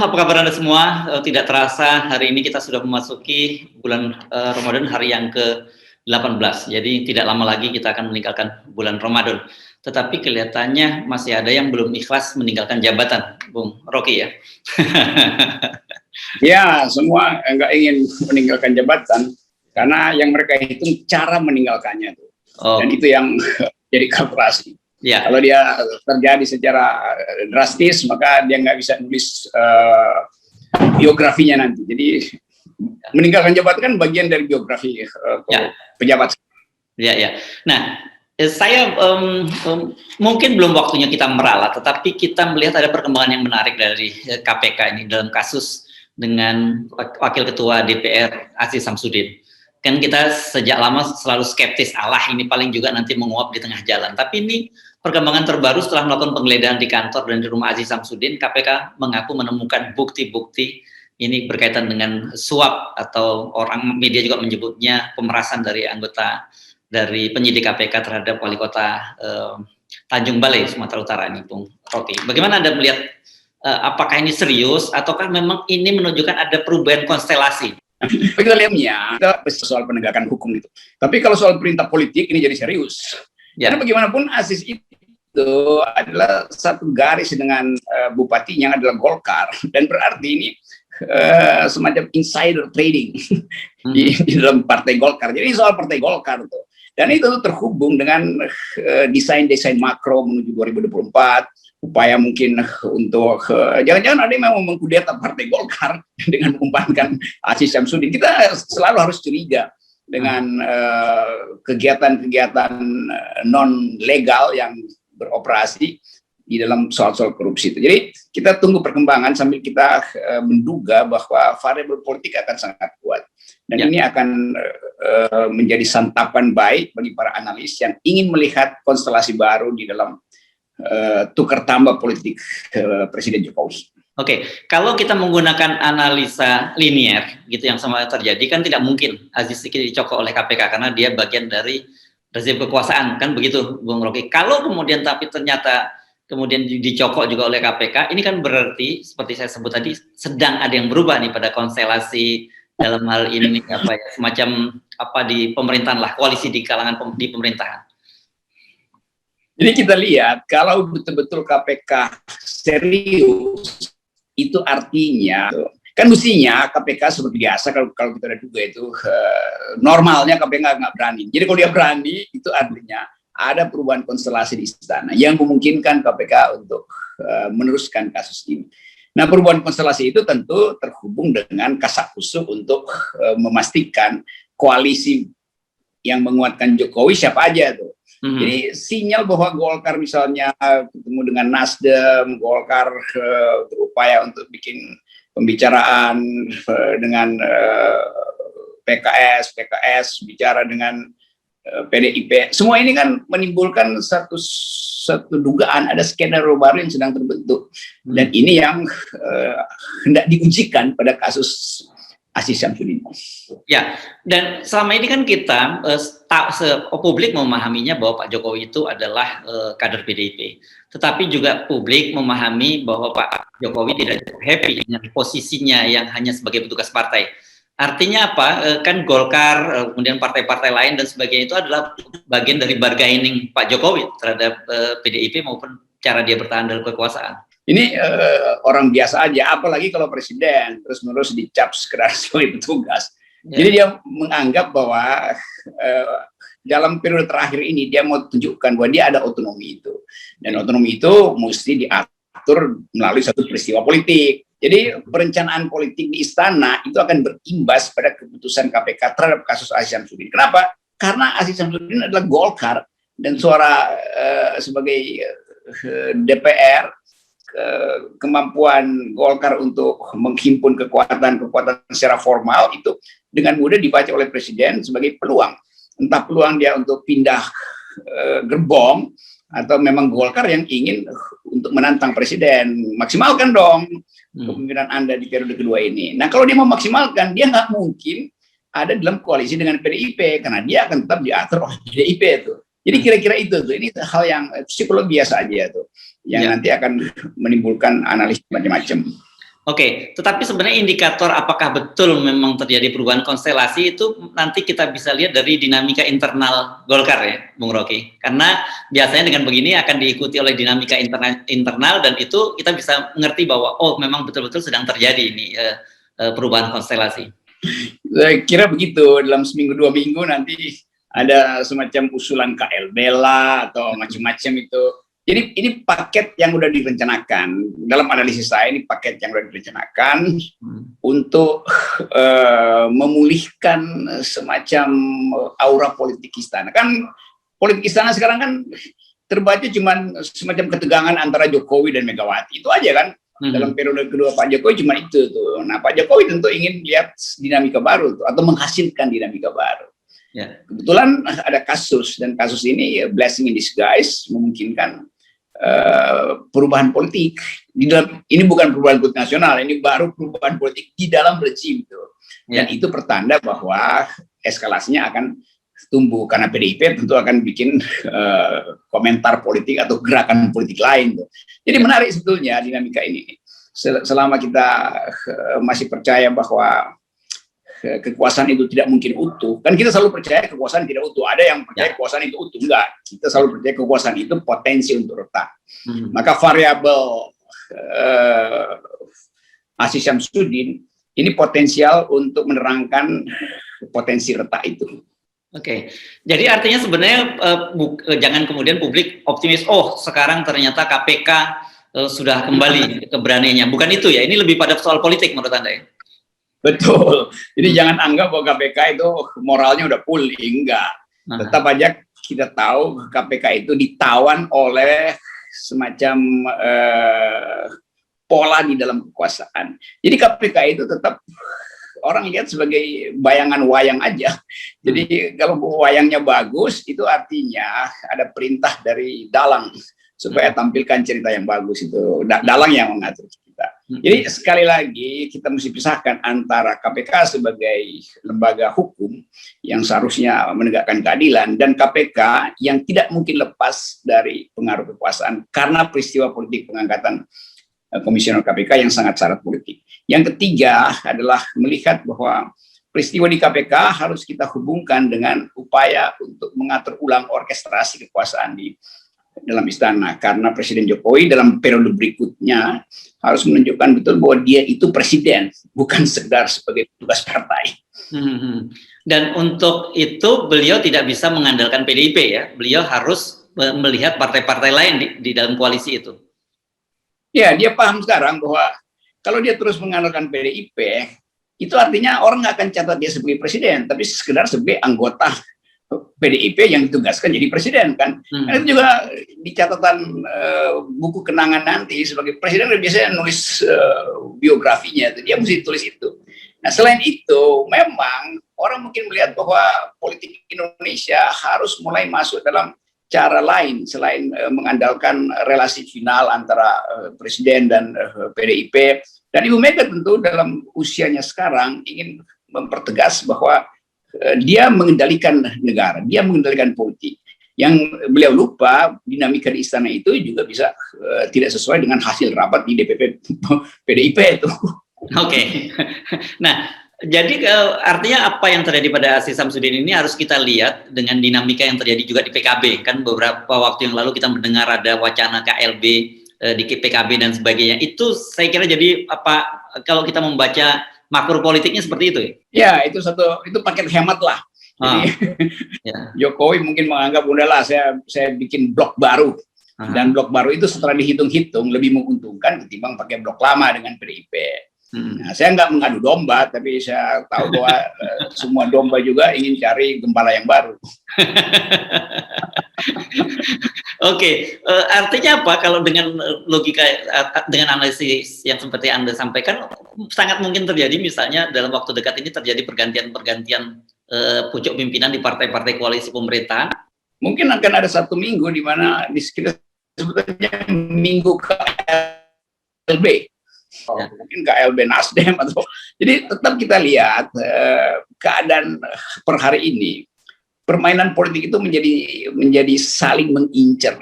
apa kabar Anda semua? Tidak terasa hari ini kita sudah memasuki bulan Ramadan, hari yang ke-18. Jadi tidak lama lagi kita akan meninggalkan bulan Ramadan. Tetapi kelihatannya masih ada yang belum ikhlas meninggalkan jabatan, Bung Rocky ya. Ya, semua nggak ingin meninggalkan jabatan karena yang mereka hitung cara meninggalkannya tuh. Dan itu yang jadi kalkulasi. Ya. Kalau dia terjadi secara drastis, maka dia nggak bisa nulis biografinya nanti. Jadi meninggalkan jabatan kan bagian dari biografi pejabat. Ya, ya. Nah, saya mungkin belum waktunya kita meralat, tetapi kita melihat ada perkembangan yang menarik dari KPK ini dalam kasus dengan Wakil Ketua DPR Aziz Samsudin. Kan kita sejak lama selalu skeptis, Allah ini paling juga nanti menguap di tengah jalan. Tapi ini perkembangan terbaru setelah melakukan penggeledahan di kantor dan di rumah Aziz Samsudin, KPK mengaku menemukan bukti-bukti ini berkaitan dengan suap, atau orang media juga menyebutnya pemerasan dari anggota dari penyidik KPK terhadap Wali Kota Tanjung Balai, Sumatera Utara ini, Bung Rocky. Bagaimana Anda melihat, apakah ini serius, ataukah memang ini menunjukkan ada perubahan konstelasi? Kita lihatnya, kita soal penegakan hukum itu. Tapi kalau soal perintah politik, ini jadi serius. Ya. Karena bagaimanapun Aziz itu adalah satu garis dengan bupatinya yang adalah Golkar. Dan berarti ini semacam insider trading di dalam partai Golkar. Jadi soal partai Golkar tuh. Dan itu terhubung dengan desain-desain makro menuju 2024. Upaya mungkin untuk jangan-jangan ada yang mau mengkudeta partai Golkar dengan mengumpankan Aziz Samsudin. Kita selalu harus curiga dengan kegiatan-kegiatan non legal yang beroperasi di dalam soal-soal korupsi itu. Jadi kita tunggu perkembangan sambil kita menduga bahwa variabel politik akan sangat kuat. Dan ini akan menjadi santapan baik bagi para analis yang ingin melihat konstelasi baru di dalam tukar tambah politik Presiden Jokowi. Oke, kalau kita menggunakan analisa linier gitu yang sama terjadi, kan tidak mungkin Aziz dicokok oleh KPK karena dia bagian dari rezim kekuasaan, kan begitu Bung Rocky. Kalau kemudian tapi ternyata kemudian dicokok juga oleh KPK, ini kan berarti seperti saya sebut tadi sedang ada yang berubah nih pada konstelasi dalam hal ini nih, apa ya, semacam apa di pemerintahan lah, koalisi di kalangan di pemerintahan. Jadi kita lihat kalau betul-betul KPK serius, itu artinya kan mestinya KPK seperti biasa kalau kita udah duga itu normalnya KPK nggak berani. Jadi kalau dia berani itu artinya ada perubahan konstelasi di istana yang memungkinkan KPK untuk meneruskan kasus ini. Nah, perubahan konstelasi itu tentu terhubung dengan kasakusuk untuk memastikan koalisi yang menguatkan Jokowi siapa aja tuh. Jadi sinyal bahwa Golkar misalnya ketemu dengan Nasdem, Golkar berupaya untuk bikin pembicaraan dengan PKS bicara dengan PDIP. Semua ini kan menimbulkan satu dugaan ada skenario baru yang sedang terbentuk. Dan ini yang hendak diujikan pada kasus Aziz Samsudin. Ya, dan selama ini kan kita publik memahaminya bahwa Pak Jokowi itu adalah kader PDIP. Tetapi juga publik memahami bahwa Pak Jokowi tidak happy dengan posisinya yang hanya sebagai petugas partai. Artinya apa? Kan Golkar, kemudian partai-partai lain dan sebagainya itu adalah bagian dari bargaining Pak Jokowi terhadap PDIP maupun cara dia bertahan dalam kekuasaan. Ini orang biasa aja, apalagi kalau presiden terus-menerus dicap sekedar sebagai petugas. Jadi dia menganggap bahwa dalam periode terakhir ini dia mau tunjukkan bahwa dia ada otonomi itu. Dan otonomi itu mesti diatur melalui satu peristiwa politik. Jadi perencanaan politik di istana itu akan berimbas pada keputusan KPK terhadap kasus Aziz Samsudin. Kenapa? Karena Aziz Samsudin adalah Golkar dan suara sebagai DPR, kemampuan Golkar untuk menghimpun kekuatan secara formal itu dengan mudah dibaca oleh presiden sebagai peluang. Entah peluang dia untuk pindah gerbong atau memang Golkar yang ingin untuk menantang presiden. Maksimalkan dong kepemimpinan Anda di periode kedua ini. Nah, kalau dia memaksimalkan, dia nggak mungkin ada dalam koalisi dengan PDIP karena dia akan tetap diatur oleh PDIP itu. Jadi kira-kira itu tuh, ini hal yang psikologi biasa aja tuh, yang nanti akan menimbulkan analisis macam-macam. Oke, tetapi sebenarnya indikator apakah betul memang terjadi perubahan konstelasi itu nanti kita bisa lihat dari dinamika internal Golkar ya, Bung Rocky. Karena biasanya dengan begini akan diikuti oleh dinamika internal dan itu kita bisa mengerti bahwa oh memang betul-betul sedang terjadi ini perubahan konstelasi. Saya kira begitu, dalam seminggu 2 minggu nanti ada semacam usulan KLB lah atau macam-macam itu. Jadi ini paket yang udah direncanakan. Dalam analisis saya ini paket yang udah direncanakan untuk memulihkan semacam aura politik istana. Kan politik istana sekarang kan terbaca cuman semacam ketegangan antara Jokowi dan Megawati. Itu aja kan. Dalam periode kedua Pak Jokowi cuma itu tuh. Nah, Pak Jokowi tentu ingin lihat dinamika baru tuh, atau menghasilkan dinamika baru. Ya. Kebetulan ada kasus, dan kasus ini blessing in disguise, memungkinkan perubahan politik di dalam, ini bukan perubahan politik nasional, ini baru perubahan politik di dalam rezim itu. Dan itu pertanda bahwa eskalasinya akan tumbuh, karena PDIP tentu akan bikin komentar politik atau gerakan politik lain. Jadi menarik sebetulnya dinamika ini. Selama kita masih percaya bahwa kekuasaan itu tidak mungkin utuh, kan kita selalu percaya kekuasaan tidak utuh. Ada yang percaya kekuasaan itu utuh, enggak. Kita selalu percaya kekuasaan itu potensi untuk retak. Maka variabel Aziz Syamsuddin ini potensial untuk menerangkan potensi retak itu. Oke, jadi artinya sebenarnya jangan kemudian publik optimis, oh sekarang ternyata KPK sudah kembali keberaniannya. Bukan itu ya, ini lebih pada soal politik menurut Anda ya? Betul, jadi jangan anggap bahwa KPK itu moralnya udah pulih, enggak. Tetap aja kita tahu KPK itu ditawan oleh semacam pola di dalam kekuasaan. Jadi KPK itu tetap orang lihat sebagai bayangan wayang aja. Jadi kalau wayangnya bagus, itu artinya ada perintah dari dalang supaya tampilkan cerita yang bagus itu. Dalang yang mengatur kita. Jadi sekali lagi kita mesti pisahkan antara KPK sebagai lembaga hukum yang seharusnya menegakkan keadilan dan KPK yang tidak mungkin lepas dari pengaruh kekuasaan karena peristiwa politik pengangkatan komisioner KPK yang sangat syarat politik. Yang ketiga adalah melihat bahwa peristiwa di KPK harus kita hubungkan dengan upaya untuk mengatur ulang orkestrasi kekuasaan di dalam istana, karena Presiden Jokowi dalam periode berikutnya harus menunjukkan betul bahwa dia itu presiden, bukan sekedar sebagai tugas partai. Dan untuk itu beliau tidak bisa mengandalkan PDIP ya, beliau harus melihat partai-partai lain di dalam koalisi itu. Ya, dia paham sekarang bahwa kalau dia terus mengandalkan PDIP, itu artinya orang nggak akan catat dia sebagai presiden, tapi sekedar sebagai anggota PDIP yang ditugaskan jadi presiden kan. Itu juga di catatan buku kenangan nanti sebagai presiden biasanya nulis biografinya, dia mesti tulis itu. Nah selain itu memang orang mungkin melihat bahwa politik Indonesia harus mulai masuk dalam cara lain selain mengandalkan relasi final antara presiden dan PDIP. Dan Ibu Mega tentu dalam usianya sekarang ingin mempertegas bahwa dia mengendalikan negara, dia mengendalikan politik. Yang beliau lupa, dinamika di istana itu juga bisa tidak sesuai dengan hasil rapat di DPP PDIP itu. Oke. Nah, jadi artinya apa yang terjadi pada Aziz Syamsuddin ini harus kita lihat dengan dinamika yang terjadi juga di PKB. Kan beberapa waktu yang lalu kita mendengar ada wacana KLB di PKB dan sebagainya. Itu saya kira jadi apa kalau kita membaca makro politiknya seperti itu ya? Ya, itu paket hemat lah. Jadi Jokowi mungkin menganggap udahlah saya bikin blok baru. Dan blok baru itu setelah dihitung-hitung lebih menguntungkan ketimbang pakai blok lama dengan PDIP. Nah, saya nggak mengadu domba, tapi saya tahu bahwa semua domba juga ingin cari gembala yang baru. Oke, artinya apa kalau dengan logika, dengan analisis yang seperti Anda sampaikan, sangat mungkin terjadi misalnya dalam waktu dekat ini terjadi pergantian pucuk pimpinan di partai-partai koalisi pemerintahan? Mungkin akan ada satu minggu di mana di sekitar sebetulnya minggu KLB. Mungkin KLB Nasdem atau jadi tetap kita lihat keadaan per hari ini permainan politik itu menjadi saling mengincar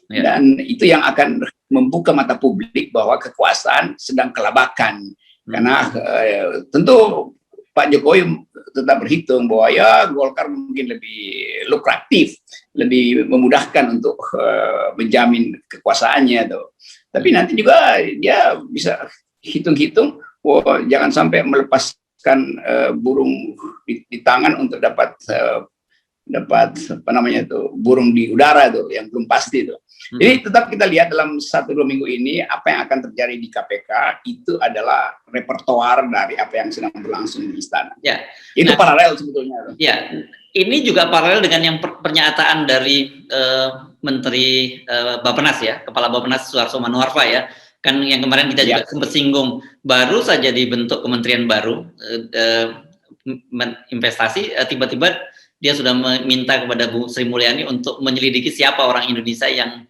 dan itu yang akan membuka mata publik bahwa kekuasaan sedang kelabakan. Karena tentu Pak Jokowi tetap berhitung bahwa ya Golkar mungkin lebih lukratif, lebih memudahkan untuk menjamin kekuasaannya tuh. Tapi nanti juga dia bisa hitung-hitung, jangan sampai melepaskan burung di tangan untuk dapat apa namanya tuh, burung di udara tuh yang belum pasti tuh. Jadi tetap kita lihat dalam 1-2 minggu ini apa yang akan terjadi di KPK itu adalah repertoar dari apa yang sedang berlangsung di istana. Ya. Itu paralel sebetulnya. Ya, ini juga paralel dengan yang pernyataan dari Menteri Bappenas ya, Kepala Bappenas Suharto Manoarfa ya. Kan yang kemarin kita juga sempat singgung, baru saja dibentuk kementerian baru investasi, tiba-tiba dia sudah meminta kepada Bu Sri Mulyani untuk menyelidiki siapa orang Indonesia yang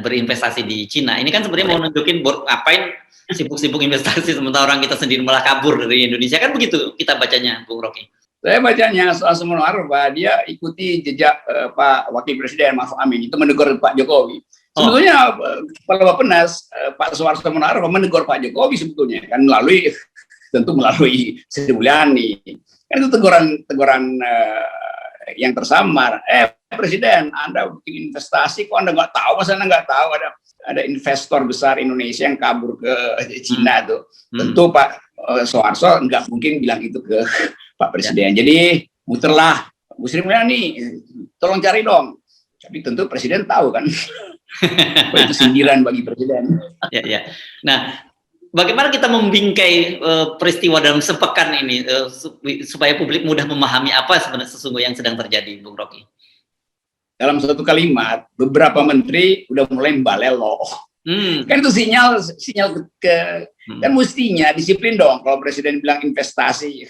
berinvestasi di Cina. Ini kan sebenarnya mau nunjukin ngapain sibuk-sibuk investasi sementara orang kita sendiri malah kabur dari Indonesia, kan begitu kita bacanya, Bung Rocky. Saya bacanya soal Manoarfa, dia ikuti jejak Pak Wakil Presiden Ma'ruf Amin, itu menegur Pak Jokowi. Sebetulnya Kepala Bappenas Pak Suharto Manoarfa menegur Pak Jokowi sebetulnya kan melalui Sri Mulyani. Kan itu teguran yang tersamar. Presiden, Anda bikin investasi, kok Anda nggak tahu? Masa Anda nggak tahu ada investor besar Indonesia yang kabur ke Cina tuh? Tentu Pak Soeharto nggak mungkin bilang itu ke Pak Presiden. Jadi muterlah, Bu Sri Mulyani, tolong cari dong. Tapi tentu Presiden tahu kan, itu sindiran bagi Presiden. Ya. Nah, bagaimana kita membingkai peristiwa dalam sepekan ini supaya publik mudah memahami apa sebenarnya sesungguhnya yang sedang terjadi, Bung Rocky? Dalam satu kalimat, beberapa menteri udah mulai membalelo. Kan itu sinyal kan mestinya disiplin dong. Kalau Presiden bilang investasi,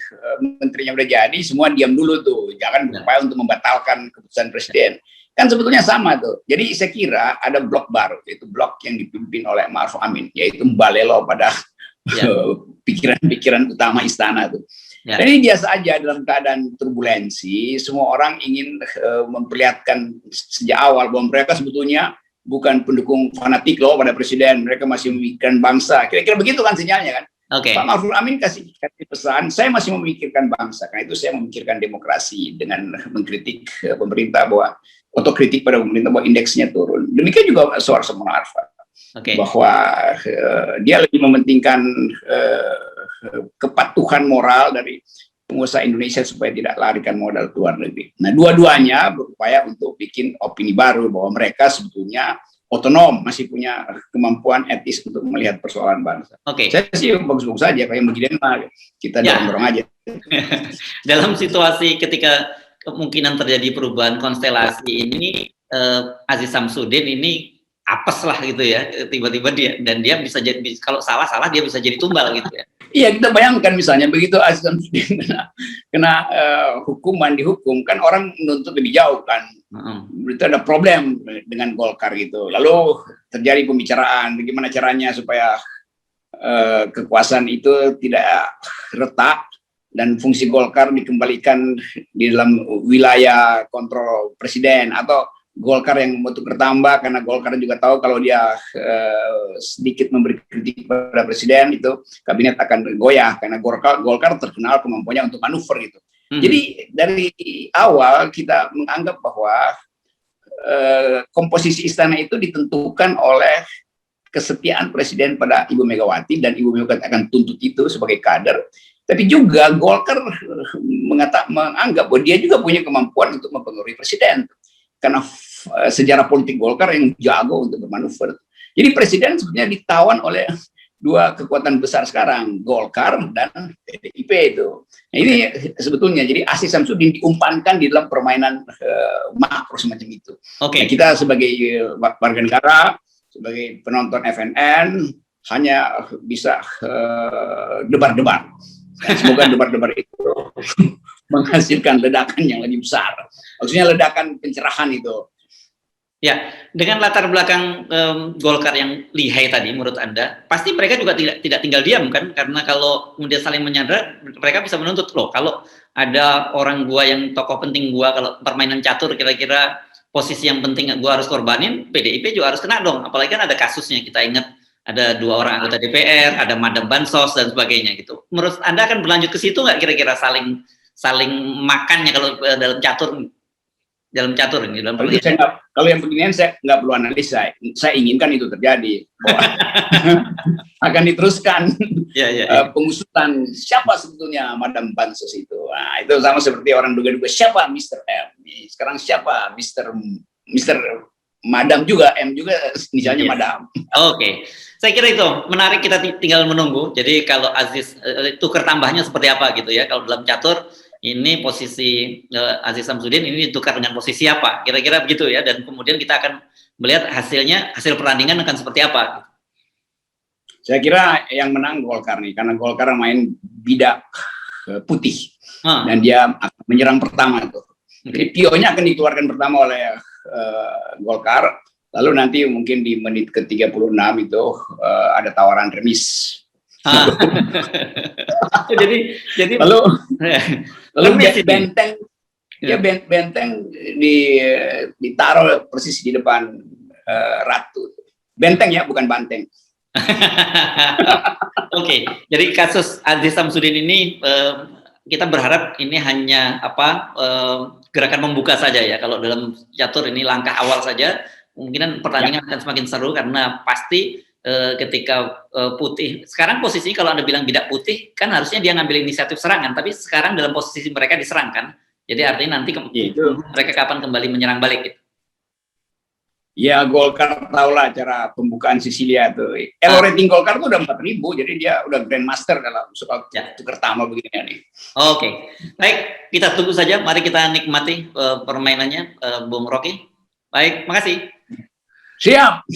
menterinya udah jadi, semua diam dulu tuh. Jangan berupaya untuk membatalkan keputusan Presiden. Kan sebetulnya sama tuh. Jadi saya kira ada blok baru, yaitu blok yang dipimpin oleh Ma'ruf Amin, yaitu membalelo pada pikiran-pikiran utama istana tuh. Dan ini biasa aja dalam keadaan turbulensi, semua orang ingin memperlihatkan sejak awal bahwa mereka sebetulnya bukan pendukung fanatik loh pada Presiden, mereka masih memikirkan bangsa. Kira-kira begitu kan sinyalnya kan? Pak Ma'ruf Amin kasih pesan, saya masih memikirkan bangsa, karena itu saya memikirkan demokrasi dengan mengkritik pemerintah bahwa otokritik pada pemerintah bahwa indeksnya turun. Demikian juga Suharto Manoarfa, bahwa dia lebih mementingkan kepatuhan moral dari pengusaha Indonesia supaya tidak larikan modal ke luar negeri. Nah, dua-duanya berupaya untuk bikin opini baru bahwa mereka sebetulnya otonom, masih punya kemampuan etis untuk melihat persoalan bangsa. Saya sih bagus-bagus saja, kayak begini kita dorong-dorong aja. Dalam situasi ketika kemungkinan terjadi perubahan konstelasi ini, Aziz Samsudin ini apes lah gitu ya, tiba-tiba dia bisa jadi, kalau salah dia bisa jadi tumbal gitu ya. Iya, kita bayangkan misalnya begitu Aziz Samsudin kena hukuman, dihukum, kan orang menuntut lebih jauh kan. Berarti ada problem dengan Golkar gitu. Lalu terjadi pembicaraan bagaimana caranya supaya kekuasaan itu tidak retak dan fungsi Golkar dikembalikan di dalam wilayah kontrol Presiden, atau Golkar yang membentuk bertambah, karena Golkar juga tahu kalau dia sedikit memberi kritik pada Presiden, itu kabinet akan goyah, karena Golkar terkenal kemampuannya untuk manuver gitu. Jadi dari awal kita menganggap bahwa komposisi istana itu ditentukan oleh kesetiaan Presiden pada Ibu Megawati, dan Ibu Megawati akan tuntut itu sebagai kader. Tapi juga Golkar menganggap bahwa dia juga punya kemampuan untuk mempengaruhi Presiden, karena sejarah politik Golkar yang jago untuk bermanuver. Jadi Presiden sebenarnya ditawan oleh dua kekuatan besar sekarang, Golkar dan PDIP itu. Nah, ini sebetulnya jadi Aziz Samsudin diumpankan di dalam permainan makro semacam itu. Nah, kita sebagai warga negara, sebagai penonton FNN hanya bisa debar-debar. Semoga debar-debar itu menghasilkan ledakan yang lebih besar. Maksudnya ledakan pencerahan itu. Ya, dengan latar belakang Golkar yang lihai tadi, menurut Anda, pasti mereka juga tidak tinggal diam kan? Karena kalau kemudian saling menyandra, mereka bisa menuntut loh. Kalau ada orang gua yang tokoh penting gua, kalau permainan catur kira-kira posisi yang penting gue harus korbanin, PDIP juga harus kena dong. Apalagi kan ada kasusnya, kita ingat ada 2 orang anggota DPR, ada madam bansos dan sebagainya gitu. Menurut Anda akan berlanjut ke situ nggak kira-kira saling makannya kalau dalam catur ini dalam kalau yang beginian saya nggak perlu analisa, saya inginkan itu terjadi, bahwa akan diteruskan pengusutan siapa sebetulnya madam bansos itu. Nah, itu sama seperti orang duga-duga siapa Mr. M, sekarang siapa Mr. Madam juga, M juga misalnya Madam. Oke. Saya kira itu menarik, kita tinggal menunggu. Jadi kalau Aziz tukar tambahnya seperti apa gitu ya, kalau dalam catur ini posisi Aziz Samsudin ini ditukar dengan posisi apa, kira-kira begitu ya, dan kemudian kita akan melihat hasil pertandingan akan seperti apa. Saya kira yang menang Golkar nih, karena Golkar main bidak putih dan dia akan menyerang pertama tuh. Jadi pionnya akan dikeluarkan pertama oleh Golkar, lalu nanti mungkin di menit ke-36 itu ada tawaran remis. jadi lalu benteng benteng ditaruh persis di depan Ratu. Benteng ya, bukan banteng. Oke, jadi kasus Aziz Samsudin ini kita berharap ini hanya gerakan membuka saja ya. Kalau dalam catur ini langkah awal saja, kemungkinan pertandingan akan semakin seru karena pasti ketika putih sekarang posisi, kalau Anda bilang bidak putih kan harusnya dia ngambil inisiatif serangan, tapi sekarang dalam posisi mereka diserangkan, jadi artinya nanti mereka kapan kembali menyerang balik gitu. Ya, Golkar tahulah cara pembukaan Sisilia tuh. Rating Golkar tuh udah 4.000, jadi dia udah grandmaster dalam soal tukar tambah begini nih. Oke, baik, kita tunggu saja, mari kita nikmati permainannya Bung Rocky. Baik, makasih. Siap.